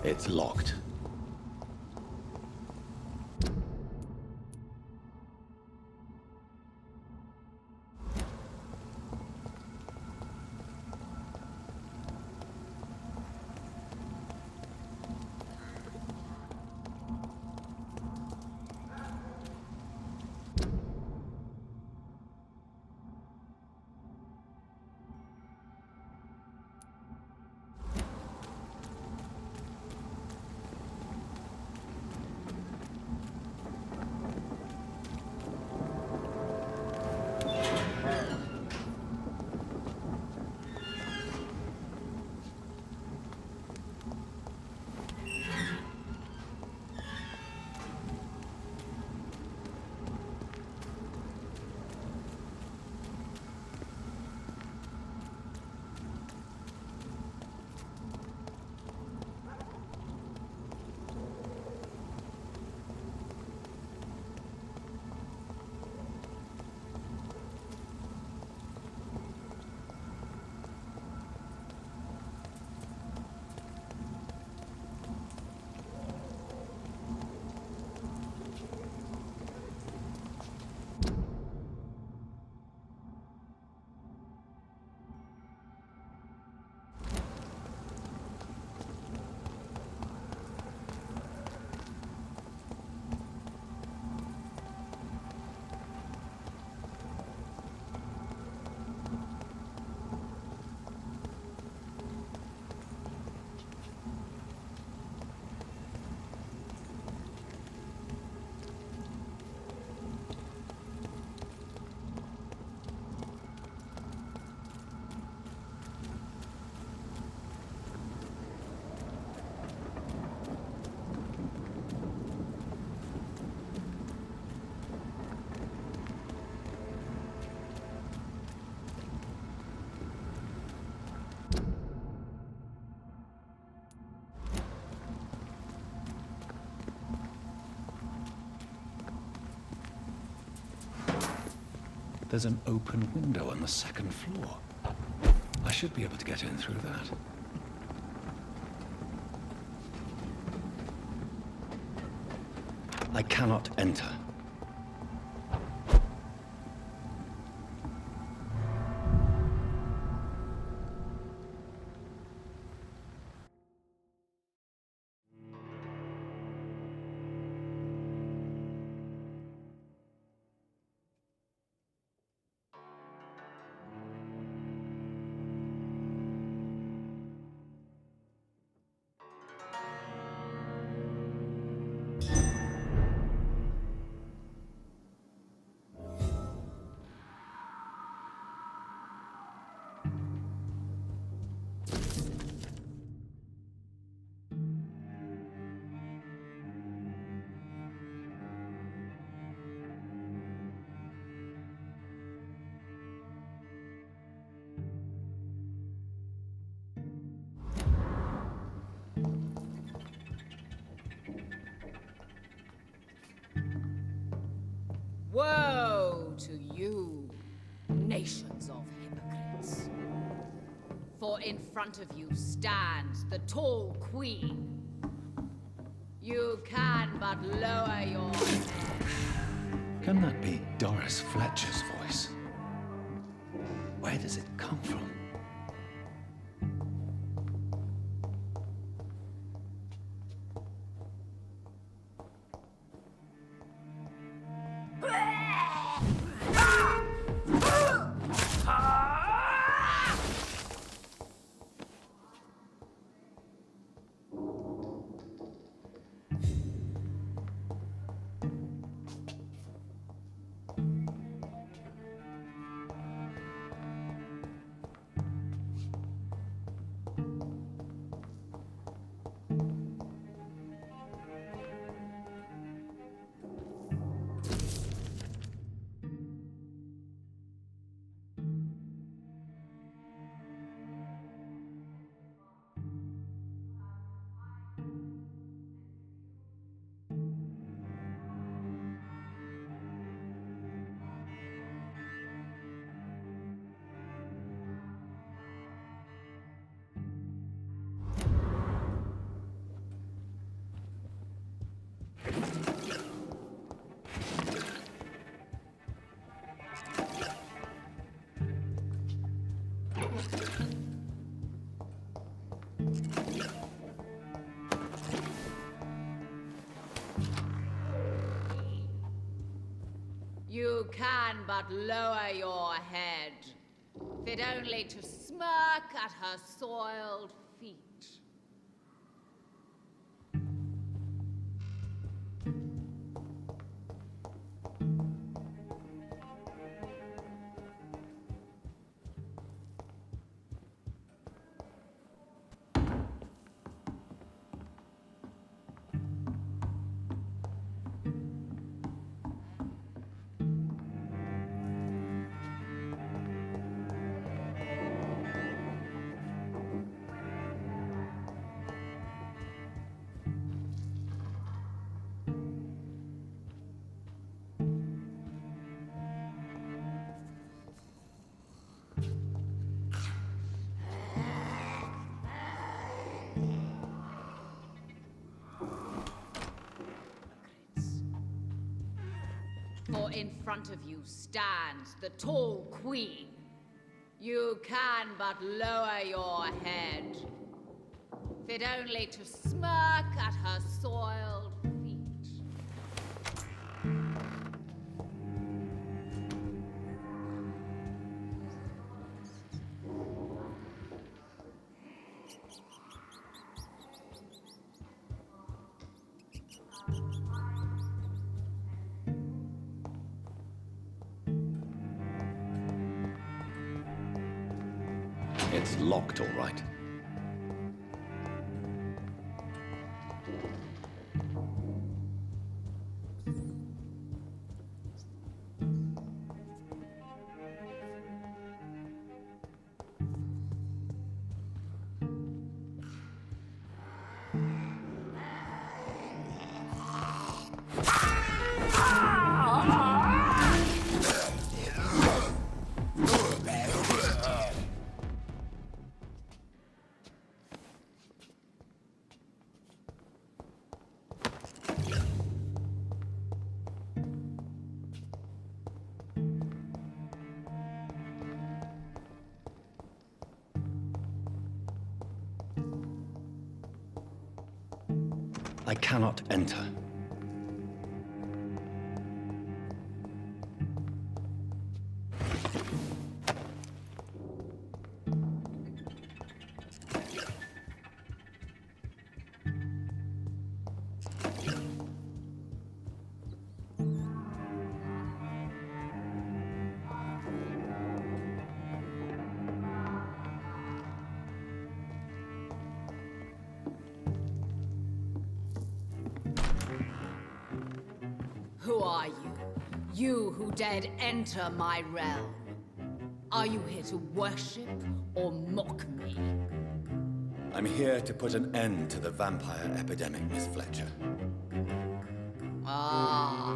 It's locked. There's an open window on the second floor. I should be able to get in through that. I cannot enter. Woe to you, nations of hypocrites. For in front of you stands the tall queen. You can but lower your head. Can that be Doris Fletcher's voice? Where does it come from? You can but lower your head, fit only to smirk at her soiled feet. For in front of you stands the tall queen. You can but lower your head, fit only to smirk at her soiled feet. It's locked, all right. I cannot enter. Who are you? You who dared enter my realm. Are you here to worship or mock me? I'm here to put an end to the vampire epidemic, Miss Fletcher. Ah.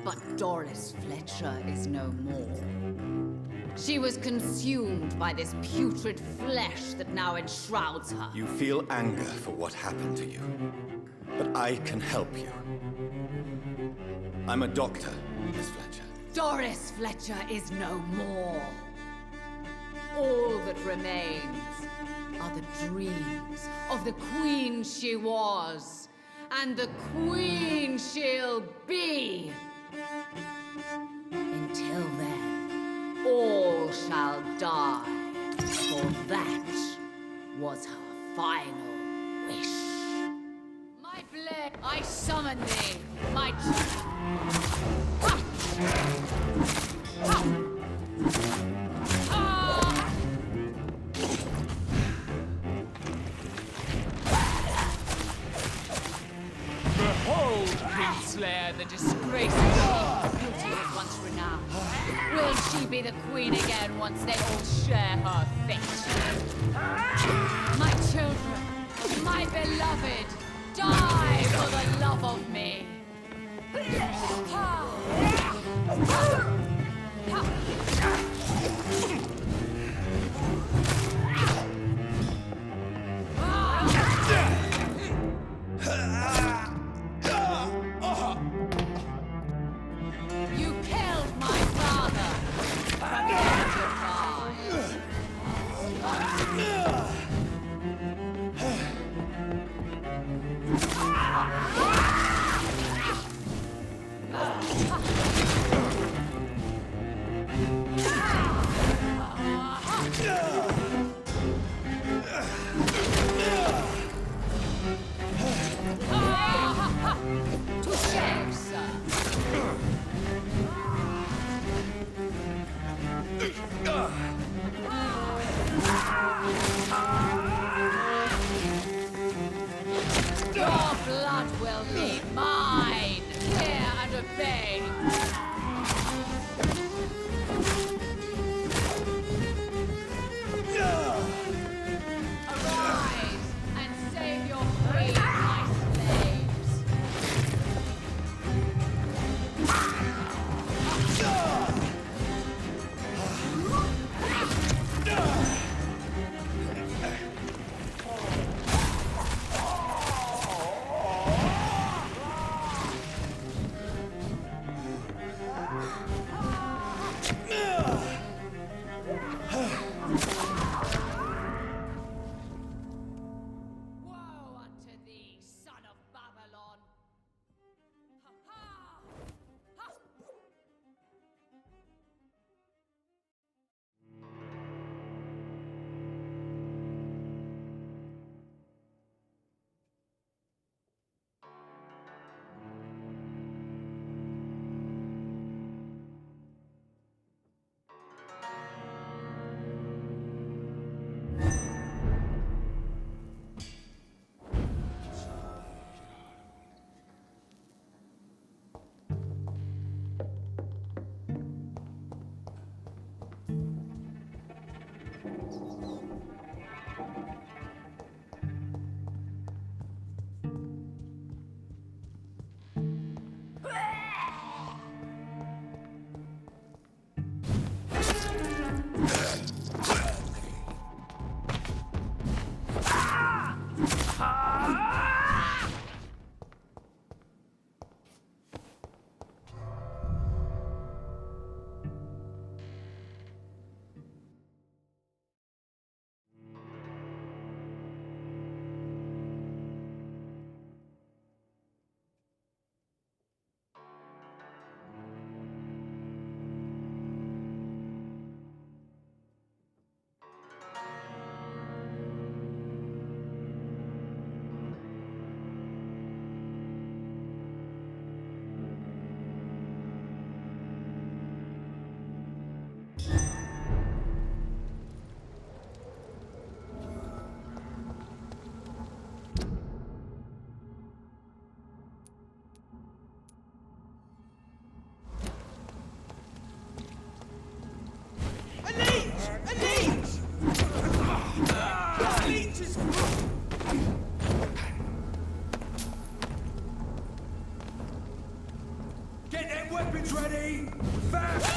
But Doris Fletcher is no more. She was consumed by this putrid flesh that now enshrouds her. You feel anger for what happened to you, but I can help you. I'm a doctor, Miss Fletcher. Doris Fletcher is no more. All that remains are the dreams of the queen she was, and the queen she'll be. Until then, all shall die, for that was her final wish. My blade, I summon thee, my... Behold, Kingslayer, the disgrace of Beauty was once renowned. Will she be the queen again once they all share her fate? My children, my beloved, die for the love of me. You killed my father. Prepare to die. Woe unto thee, son of Babylon! Ha ha! Ha! Get them weapons ready! Fast!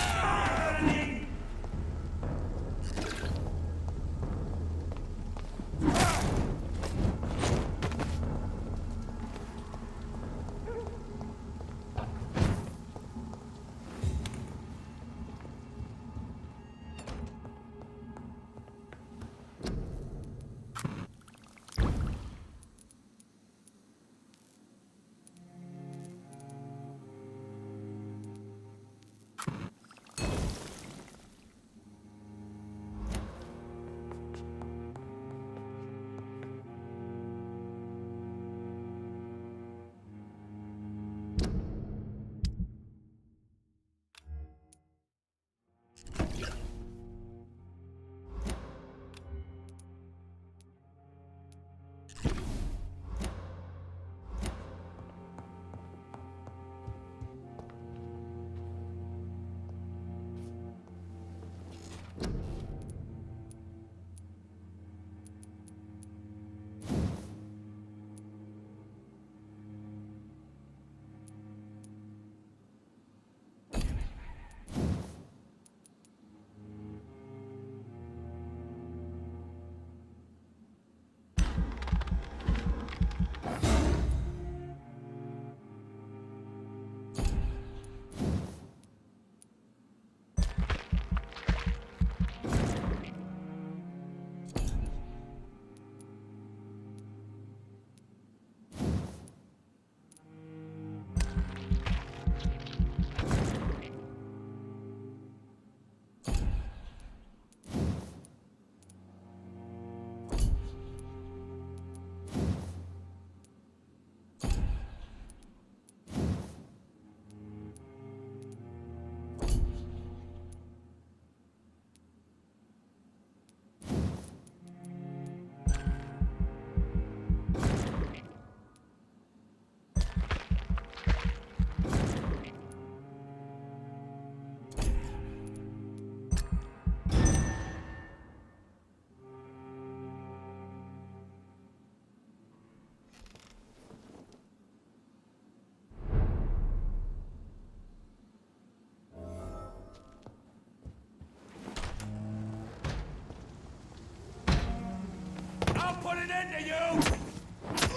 Put an end to you!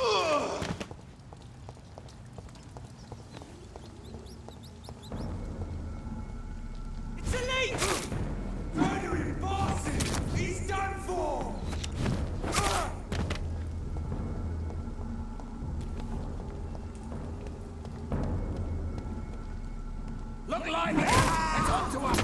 Ugh. Murder him, bosses! He's done for! Look lively! It's up to us!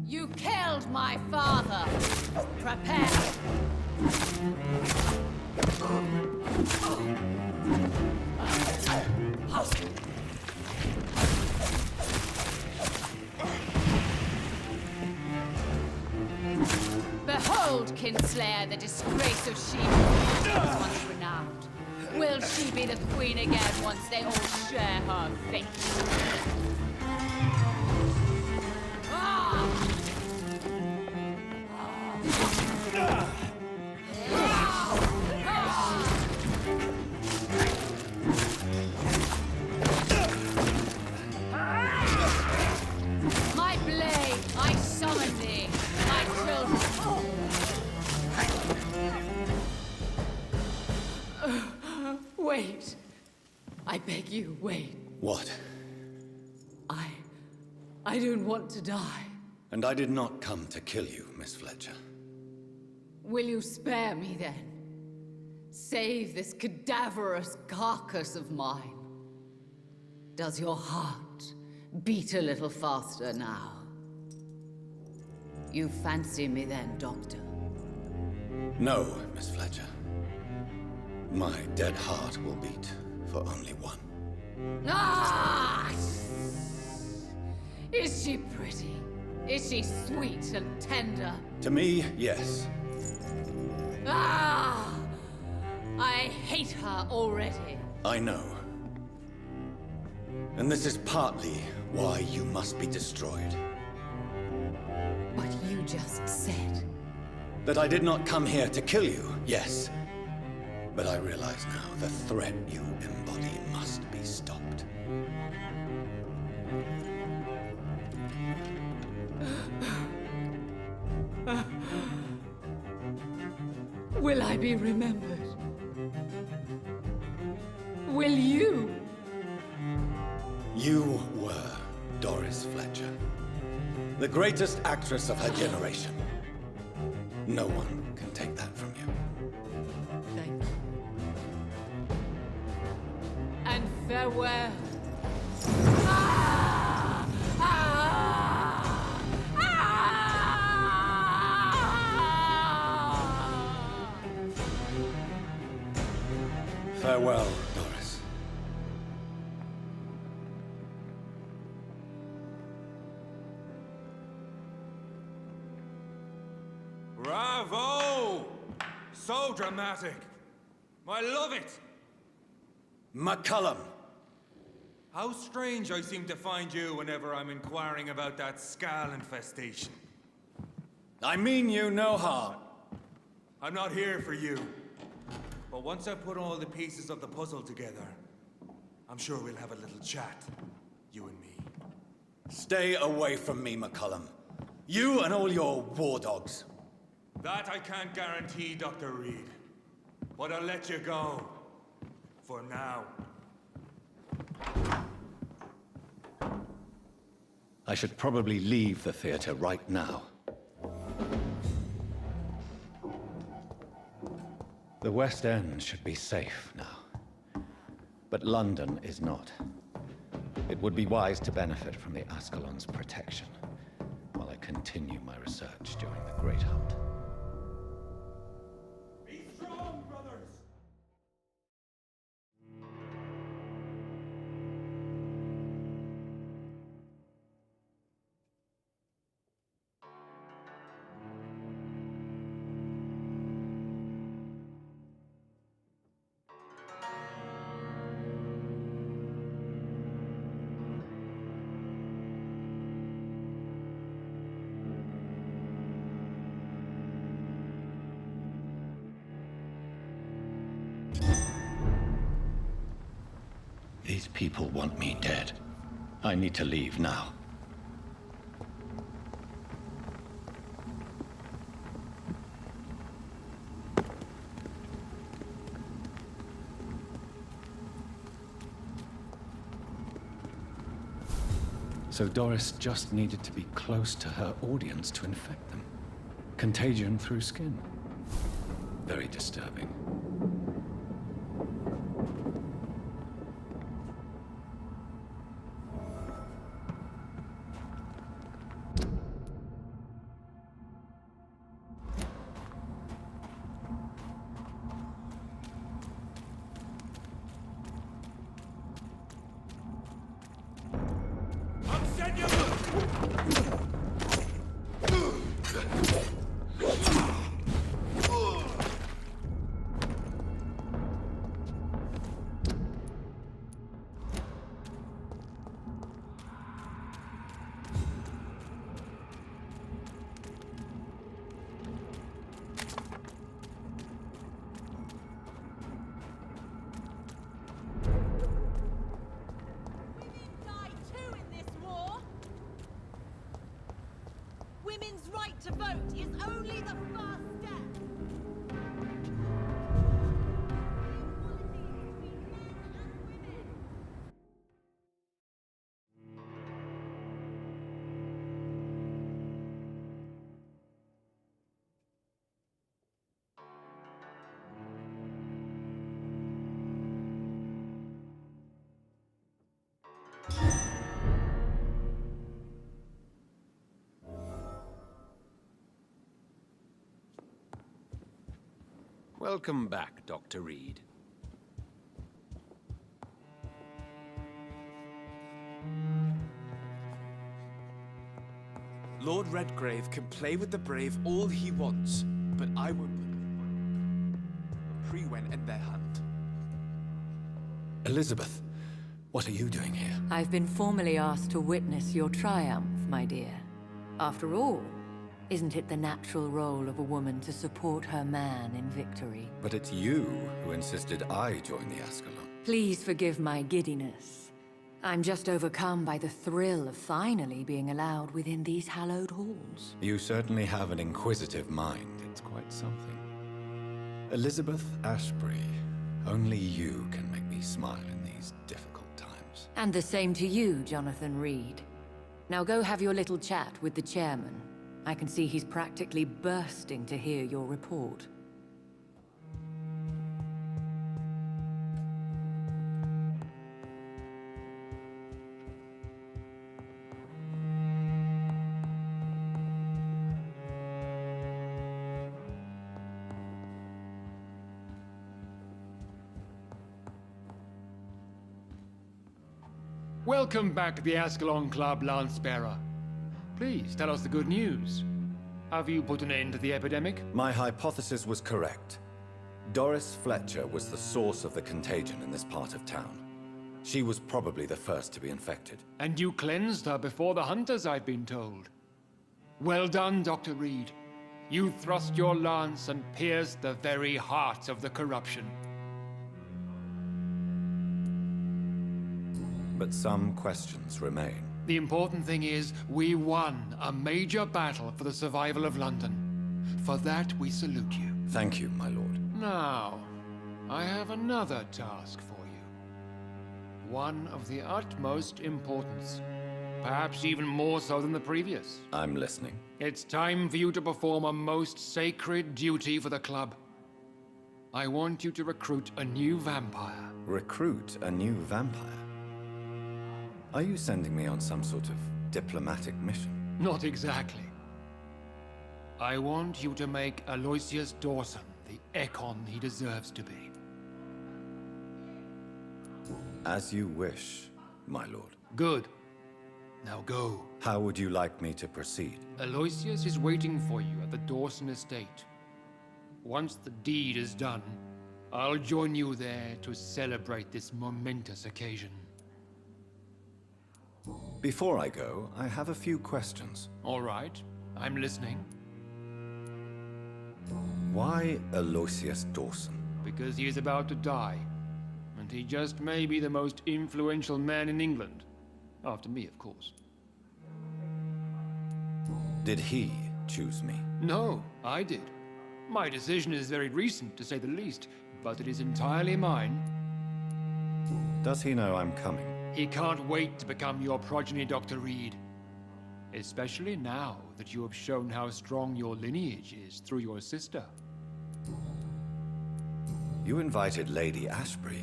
You killed my father! Prepare! Behold, Kinslayer, the disgrace of she who was once renowned. Will she be the queen again once they all share her fate? My blade, I summon thee, my children. Wait. I beg you, wait. What? I don't want to die. And I did not come to kill you, Miss Fletcher. Will you spare me then? Save this cadaverous carcass of mine. Does your heart beat a little faster now? You fancy me then, Doctor? No, Miss Fletcher. My dead heart will beat for only one. Ah! Is she pretty? Is she sweet and tender? To me, yes. Ah! I hate her already. I know. And this is partly why you must be destroyed. But you just said... That I did not come here to kill you, yes. But I realize now the threat you embody must be stopped. Will I be remembered? Will you? You were Doris Fletcher, the greatest actress of her generation. No one can take that from you. Thank you. And farewell. Ah! Ah! Ah! Farewell, Doris. Bravo! So dramatic. I love it. McCullum! How strange I seem to find you whenever I'm inquiring about that Skal infestation. I mean you no harm. I'm not here for you. But once I put all the pieces of the puzzle together, I'm sure we'll have a little chat, you and me. Stay away from me, McCullum. You and all your war dogs. That I can't guarantee, Dr. Reed. But I'll let you go. For now. I should probably leave the theater right now. The West End should be safe now. But London is not. It would be wise to benefit from the Ascalon's protection, while I continue my research during the Great Hunt. Be strong, brothers! These people want me dead. I need to leave now. So Doris just needed to be close to her audience to infect them. Contagion through skin. Very disturbing. Women's right to vote is only the first step. Welcome back, Dr. Reed. Lord Redgrave can play with the brave all he wants, but I won't pre-went end their hunt. Elizabeth, what are you doing here? I've been formally asked to witness your triumph, my dear. After all, isn't it the natural role of a woman to support her man in victory? But it's you who insisted I join the Ascalon. Please forgive my giddiness. I'm just overcome by the thrill of finally being allowed within these hallowed halls. You certainly have an inquisitive mind. It's quite something. Elizabeth Ashbury, only you can make me smile in these difficult times. And the same to you, Jonathan Reed. Now go have your little chat with the chairman. I can see he's practically bursting to hear your report. Welcome back to the Ascalon Club, Lance-Bearer. Please, tell us the good news. Have you put an end to the epidemic? My hypothesis was correct. Doris Fletcher was the source of the contagion in this part of town. She was probably the first to be infected. And you cleansed her before the hunters, I've been told. Well done, Dr. Reed. You thrust your lance and pierced the very heart of the corruption. But some questions remain. The important thing is, we won a major battle for the survival of London. For that, we salute you. Thank you, my lord. Now, I have another task for you. One of the utmost importance. Perhaps even more so than the previous. I'm listening. It's time for you to perform a most sacred duty for the club. I want you to recruit a new vampire. Recruit a new vampire? Are you sending me on some sort of diplomatic mission? Not exactly. I want you to make Aloysius Dawson the Ekon he deserves to be. As you wish, my lord. Good. Now go. How would you like me to proceed? Aloysius is waiting for you at the Dawson estate. Once the deed is done, I'll join you there to celebrate this momentous occasion. Before I go, I have a few questions. All right, I'm listening. Why Aloysius Dawson? Because he is about to die, and he just may be the most influential man in England. After me, of course. Did he choose me? No, I did. My decision is very recent, to say the least, but it is entirely mine. Does he know I'm coming? He can't wait to become your progeny, Dr. Reed. Especially now that you have shown how strong your lineage is through your sister. You invited Lady Ashbury.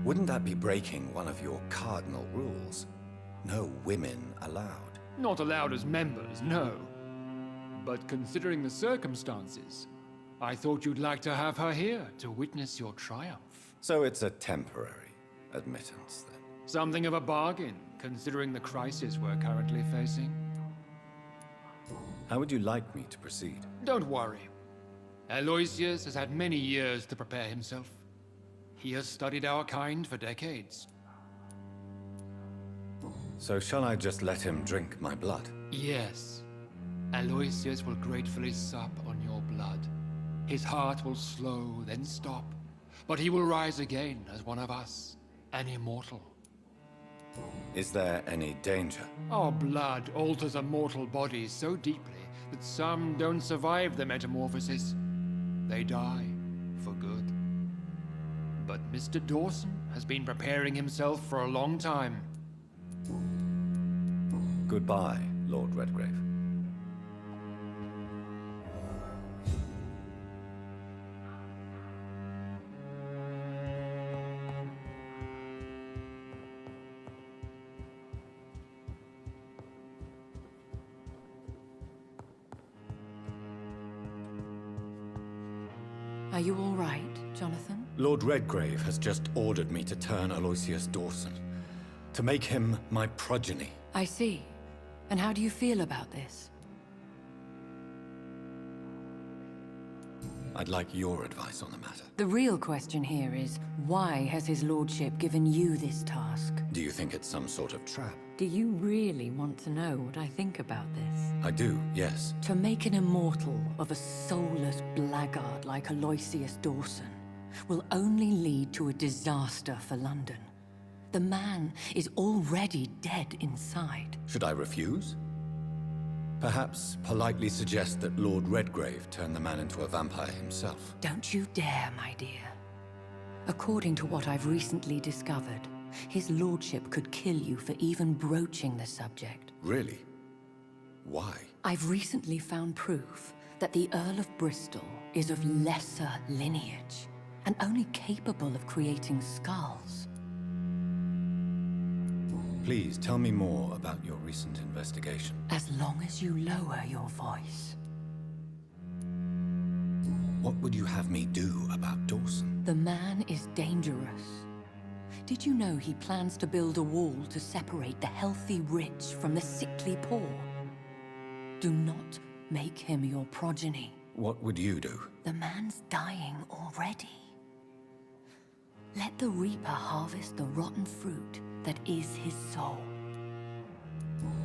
Wouldn't that be breaking one of your cardinal rules? No women allowed. Not allowed as members, no. But considering the circumstances, I thought you'd like to have her here to witness your triumph. So it's a temporary admittance, then? Something of a bargain, considering the crisis we're currently facing. How would you like me to proceed? Don't worry. Aloysius has had many years to prepare himself. He has studied our kind for decades. So shall I just let him drink my blood? Yes. Aloysius will gratefully sup on your blood. His heart will slow, then stop. But he will rise again as one of us, an immortal. Is there any danger? Our blood alters a mortal body so deeply that some don't survive the metamorphosis. They die for good. But Mr. Dawson has been preparing himself for a long time. Goodbye, Lord Redgrave. Are you all right, Jonathan? Lord Redgrave has just ordered me to turn Aloysius Dawson, to make him my progeny. I see. And how do you feel about this? I'd like your advice on the matter. The real question here is, why has his lordship given you this task? Do you think it's some sort of trap? Do you really want to know what I think about this? I do, yes. To make an immortal of a soulless blackguard like Aloysius Dawson will only lead to a disaster for London. The man is already dead inside. Should I refuse? Perhaps politely suggest that Lord Redgrave turn the man into a vampire himself. Don't you dare, my dear. According to what I've recently discovered, his lordship could kill you for even broaching the subject. Really? Why? I've recently found proof that the Earl of Bristol is of lesser lineage and only capable of creating skulls. Please tell me more about your recent investigation. As long as you lower your voice. What would you have me do about Dawson? The man is dangerous. Did you know he plans to build a wall to separate the healthy rich from the sickly poor? Do not make him your progeny. What would you do? The man's dying already. Let the Reaper harvest the rotten fruit that is his soul.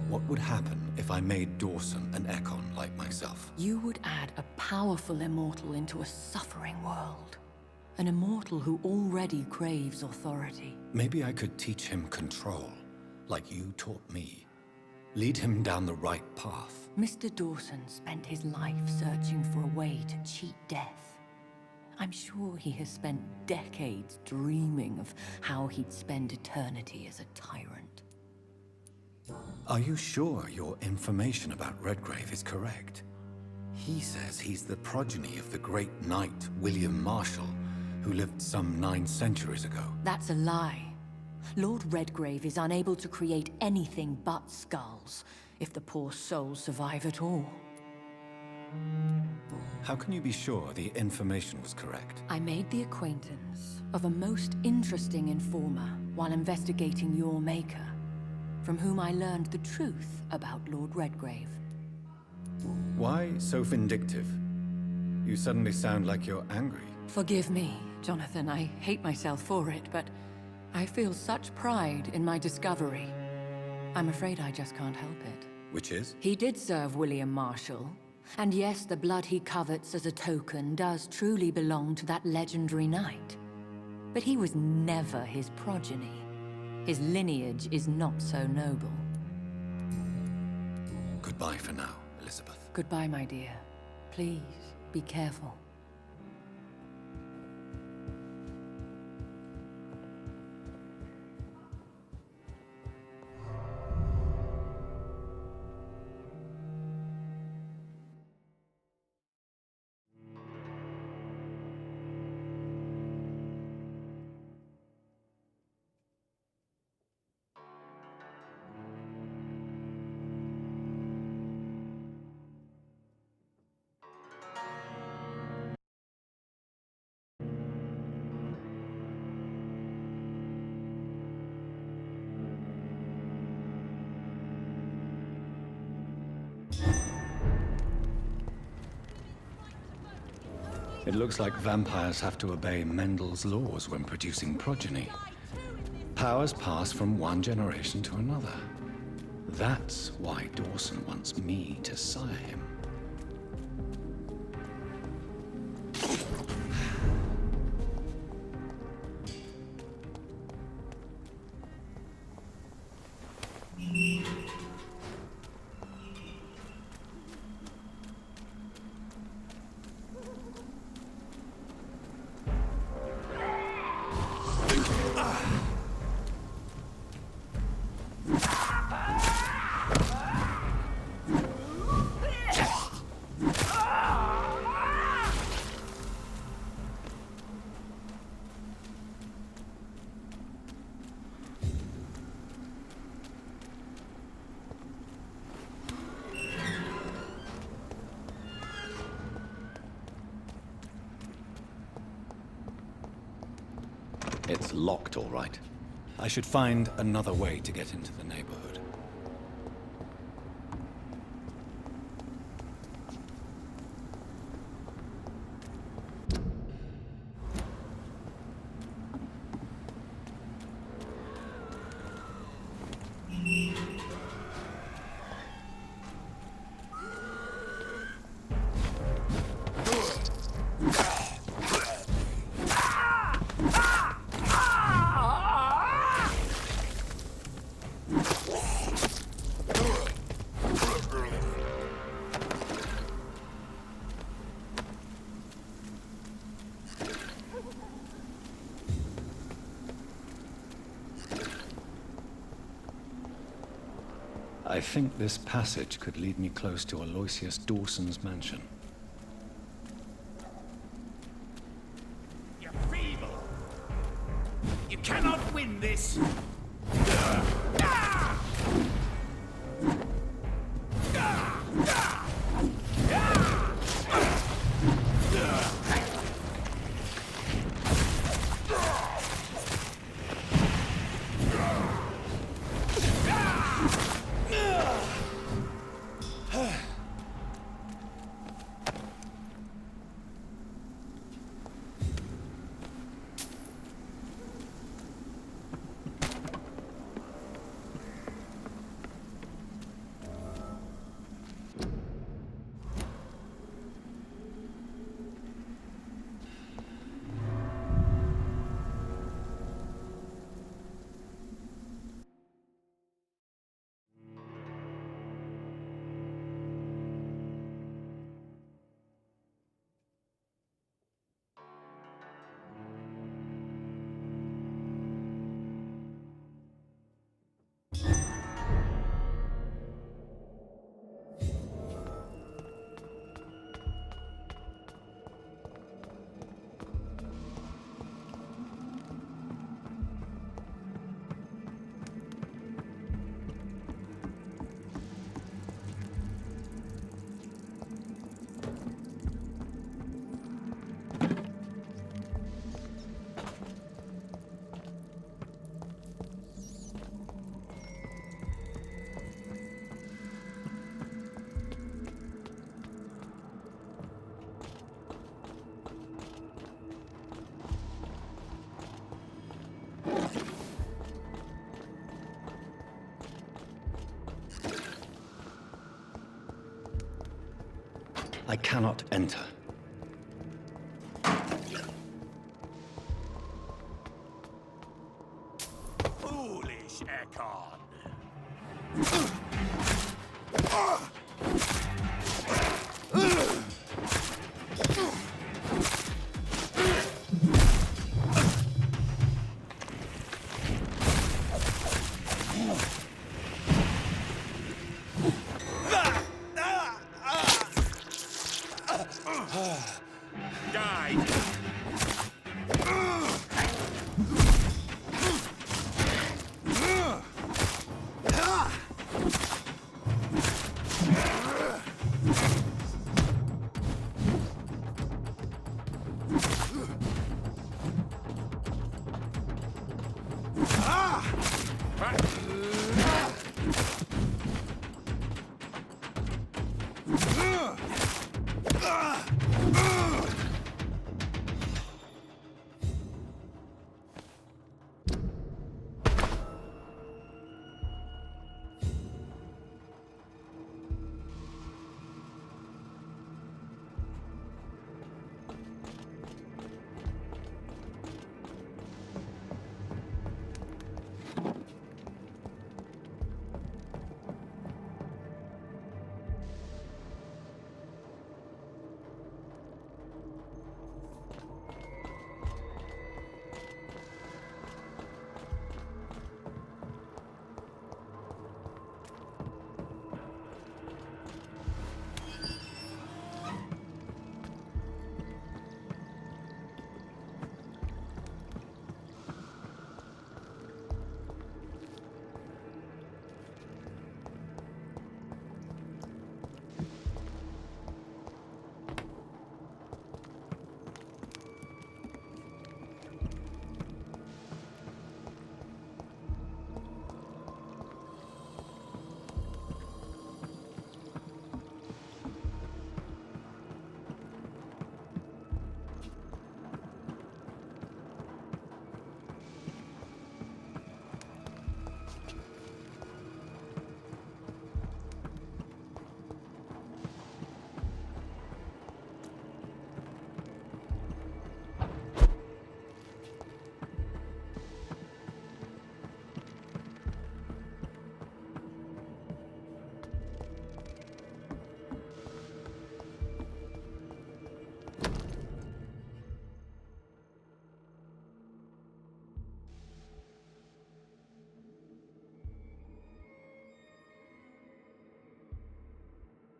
What would happen if I made Dawson an Ekon like myself? You would add a powerful immortal into a suffering world. An immortal who already craves authority. Maybe I could teach him control, like you taught me. Lead him down the right path. Mr. Dawson spent his life searching for a way to cheat death. I'm sure he has spent decades dreaming of how he'd spend eternity as a tyrant. Are you sure your information about Redgrave is correct? He says he's the progeny of the great knight William Marshall, who lived some 9 centuries ago. That's a lie. Lord Redgrave is unable to create anything but skulls, if the poor souls survive at all. How can you be sure the information was correct? I made the acquaintance of a most interesting informer while investigating your maker, from whom I learned the truth about Lord Redgrave. Why so vindictive? You suddenly sound like you're angry. Forgive me, Jonathan. I hate myself for it, but I feel such pride in my discovery. I'm afraid I just can't help it. Which is? He did serve William Marshall. And yes, the blood he covets as a token does truly belong to that legendary knight. But he was never his progeny. His lineage is not so noble. Goodbye for now, Elizabeth. Goodbye, my dear. Please, be careful. It looks like vampires have to obey Mendel's laws when producing progeny. Powers pass from one generation to another. That's why Dawson wants me to sire him. It's locked, all right. I should find another way to get into the neighborhood. I think this passage could lead me close to Aloysius Dawson's mansion. You're feeble. You cannot win this. I cannot enter. Foolish Ekon. Guide.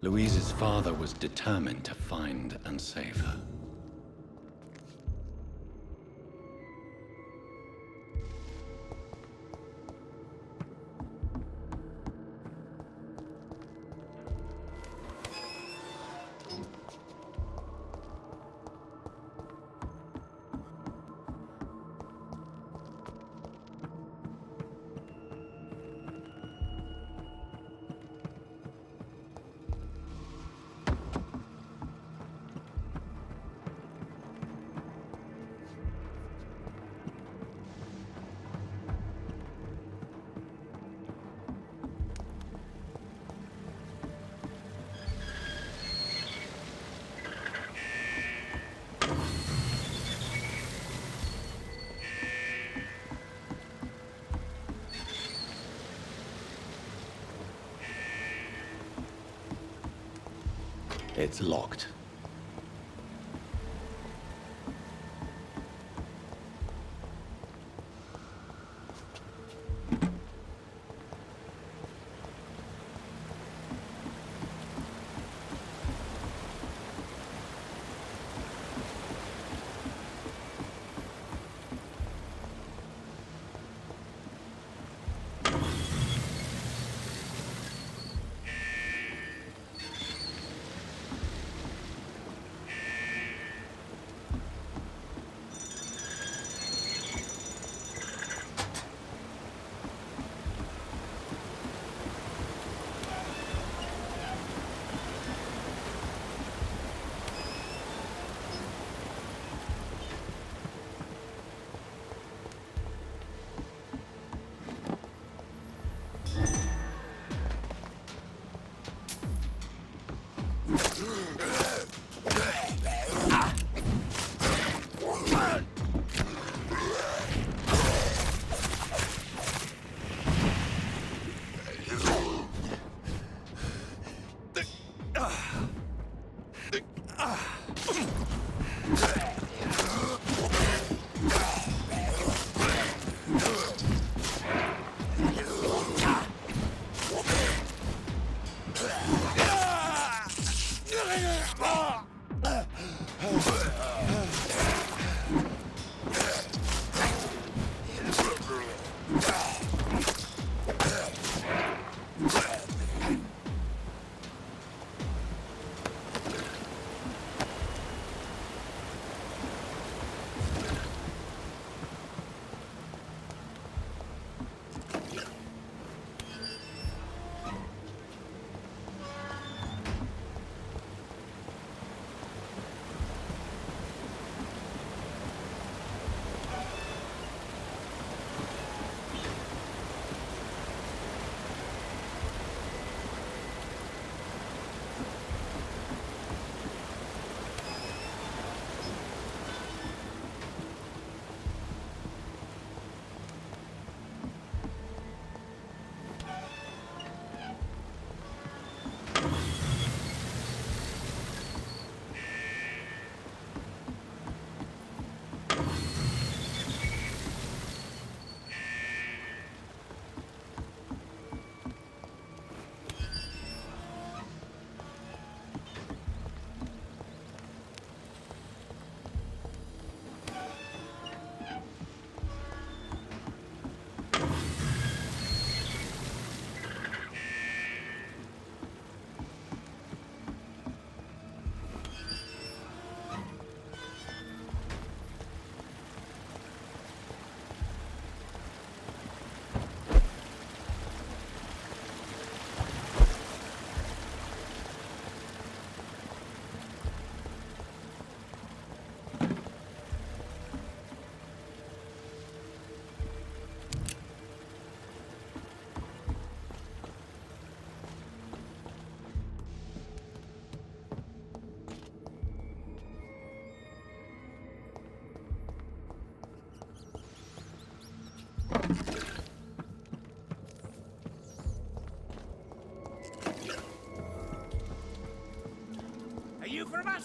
Louise's father was determined to find and save her. It's locked.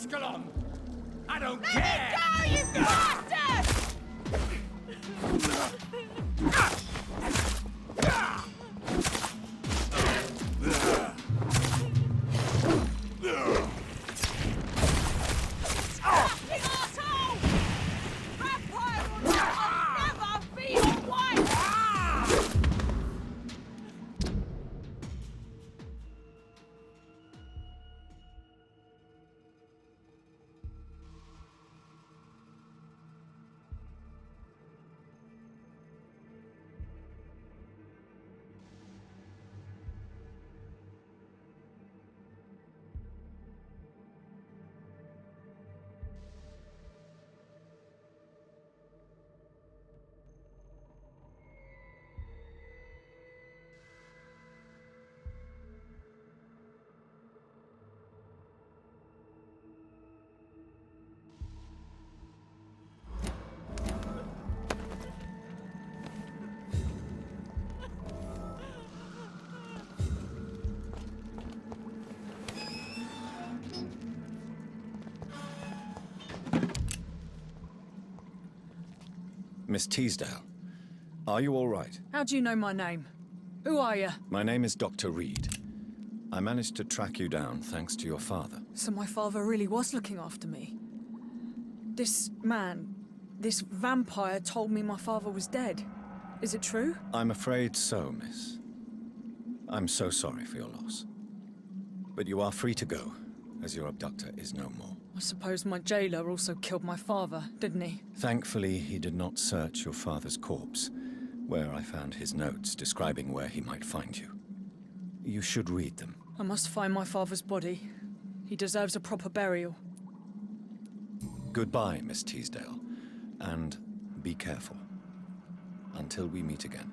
Ascalon! I don't care! Go, you bastard! Fucking arsehole! Vampire will never be your wife! Miss Teasdale, are you all right? How do you know my name? Who are you? My name is Dr. Reed. I managed to track you down thanks to your father. So my father really was looking after me. This man, this vampire told me my father was dead. Is it true? I'm afraid so, miss. I'm so sorry for your loss. But you are free to go, as your abductor is no more. I suppose my jailer also killed my father, didn't he? Thankfully, he did not search your father's corpse, where I found his notes describing where he might find you. You should read them. I must find my father's body. He deserves a proper burial. Goodbye, Miss Teasdale, and be careful. Until we meet again.